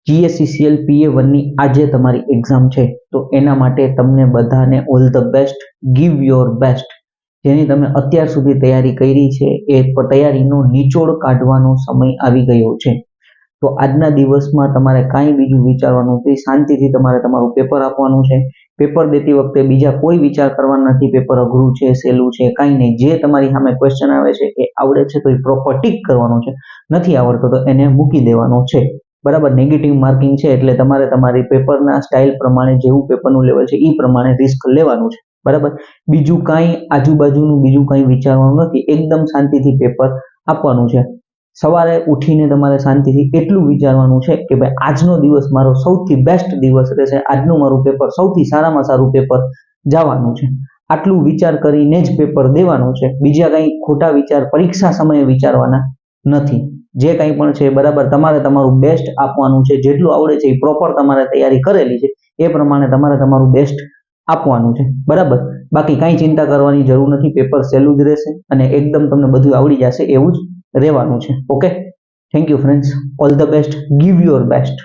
GSCCL PA1 ની આજે તમારી એક્ઝામ છે, તો એના માટે તમને બધાને all the best. Give your best. જેની તમે અત્યાર સુધી તૈયારી કરી છે એ તૈયારીનો નિચોડ કાઢવાનો સમય આવી ગયો છે. તો આજના દિવસમાં તમારે કાંઈ બીજું વિચારવાનું નથી, શાંતિથી તમારે તમારું પેપર આપવાનું છે. પેપર દેતી વખતે બીજા કોઈ વિચાર કરવાના નથી, પેપર અઘરું છે, સહેલું છે, કાંઈ નહીં. જે તમારી સામે ક્વેશ્ચન આવે છે એ આવડે છે તો એ પ્રોપર ટીક કરવાનું છે, નથી આવડતો તો એને મૂકી દેવાનો છે. બરાબર. નેગેટિવ માર્કિંગ છે એટલે તમારે તમારી પેપરના સ્ટાઇલ પ્રમાણે જેવું પેપરનું લેવલ છે એ પ્રમાણે રિસ્ક લેવાનું છે. બરાબર. બીજું કાંઈ આજુબાજુનું બીજું કાંઈ વિચારવાનું નથી, એકદમ શાંતિથી પેપર આપવાનું છે. સવારે ઉઠીને તમારે શાંતિથી એટલું વિચારવાનું છે કે ભાઈ આજનો દિવસ મારો સૌથી બેસ્ટ દિવસ રહેશે, આજનું મારું પેપર સૌથી સારામાં સારું પેપર જવાનું છે. આટલું વિચાર કરીને જ પેપર દેવાનું છે. બીજા કંઈ ખોટા વિચાર પરીક્ષા સમયે વિચારવાના નથી. જે કંઈ પણ છે બરાબર તમારે તમારું બેસ્ટ આપવાનું છે. જેટલું આવડે છે એ પ્રોપર તમારે તૈયારી કરેલી છે એ પ્રમાણે તમારે તમારું બેસ્ટ આપવાનું છે. બરાબર. બાકી કાંઈ ચિંતા કરવાની જરૂર નથી, પેપર સહેલું જ રહેશે અને એકદમ તમને બધું આવડી જશે એવું જ રહેવાનું છે. Okay, thank you friends, all the best, give your best.